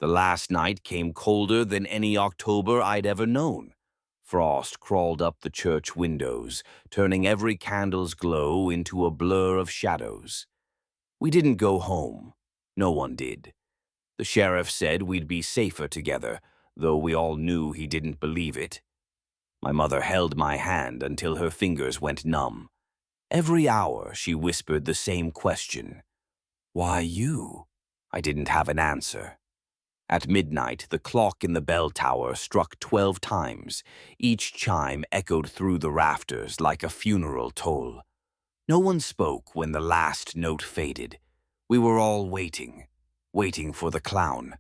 The last night came colder than any October I'd ever known. Frost crawled up the church windows, turning every candle's glow into a blur of shadows. We didn't go home. No one did. The sheriff said we'd be safer together, though we all knew he didn't believe it. My mother held my hand until her fingers went numb. Every hour she whispered the same question. Why you? I didn't have an answer. At midnight, the clock in the bell tower struck 12 times. Each chime echoed through the rafters like a funeral toll. No one spoke when the last note faded. We were all waiting, waiting for the clown,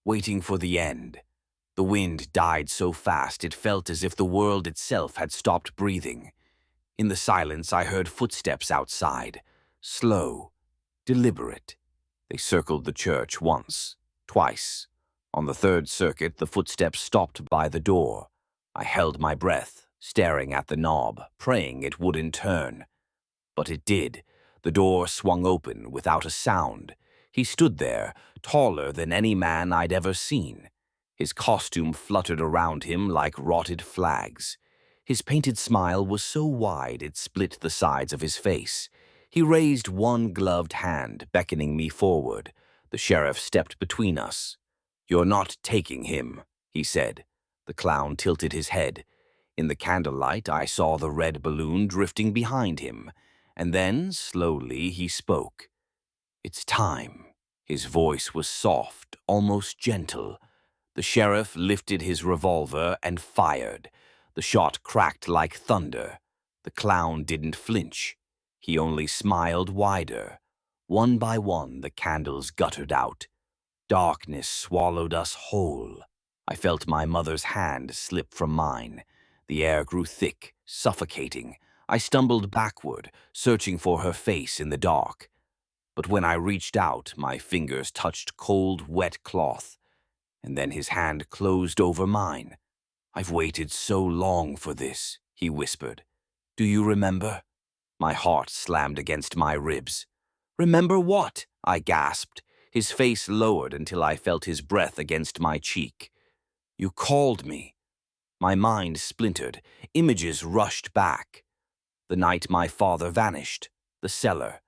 waiting for the end. The wind died so fast it felt as if the world itself had stopped breathing. In the silence, I heard footsteps outside, slow, deliberate. They circled the church once, twice. On the third circuit, the footsteps stopped by the door. I held my breath, staring at the knob, praying it wouldn't turn. But it did. The door swung open without a sound. He stood there, taller than any man I'd ever seen. His costume fluttered around him like rotted flags. His painted smile was so wide it split the sides of his face. He raised one gloved hand, beckoning me forward. The sheriff stepped between us. "You're not taking him," he said. The clown tilted his head. In the candlelight, I saw the red balloon drifting behind him. And then, slowly, he spoke. "It's time." His voice was soft, almost gentle. The sheriff lifted his revolver and fired. The shot cracked like thunder. The clown didn't flinch. He only smiled wider. One by one, the candles guttered out. Darkness swallowed us whole. I felt my mother's hand slip from mine. The air grew thick, suffocating. I stumbled backward, searching for her face in the dark. But when I reached out, my fingers touched cold, wet cloth. And then his hand closed over mine. "I've waited so long for this," he whispered. "Do you remember?" My heart slammed against my ribs. "Remember what?" I gasped. His face lowered until I felt his breath against my cheek. "You called me." My mind splintered. Images rushed back. The night my father vanished. The cellar.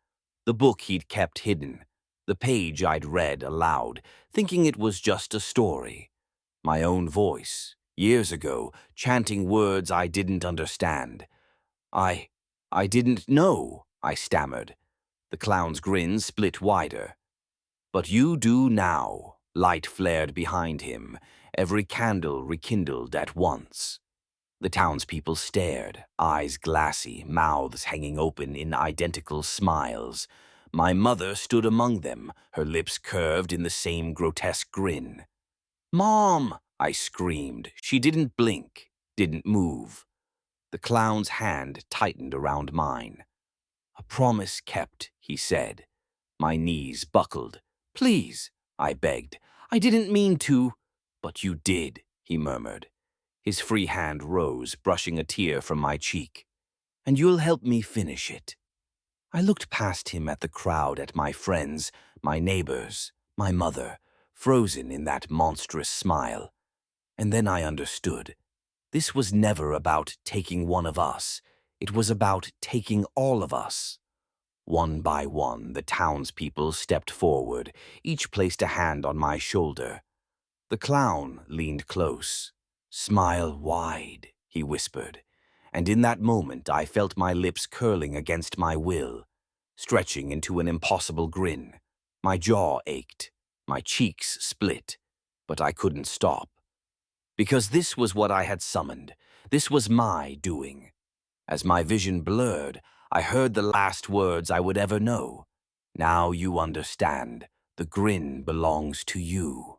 The book he'd kept hidden. The page I'd read aloud, thinking it was just a story. My own voice, years ago, chanting words I didn't understand. I didn't know," I stammered. The clown's grin split wider. "But you do now." Light flared behind him. Every candle rekindled at once. The townspeople stared, eyes glassy, mouths hanging open in identical smiles. My mother stood among them, her lips curved in the same grotesque grin. "Mom!" I screamed. She didn't blink, didn't move. The clown's hand tightened around mine. "A promise kept," he said. My knees buckled. "Please," I begged. "I didn't mean to." "But you did," he murmured. His free hand rose, brushing a tear from my cheek. "And you'll help me finish it." I looked past him at the crowd, at my friends, my neighbors, my mother, frozen in that monstrous smile. And then I understood. This was never about taking one of us. It was about taking all of us. One by one, the townspeople stepped forward. Each placed a hand on my shoulder. The clown leaned close. "Smile wide," he whispered. And in that moment, I felt my lips curling against my will, stretching into an impossible grin. My jaw ached. My cheeks split. But I couldn't stop. Because this was what I had summoned. This was my doing. As my vision blurred, I heard the last words I would ever know. "Now you understand. The grin belongs to you."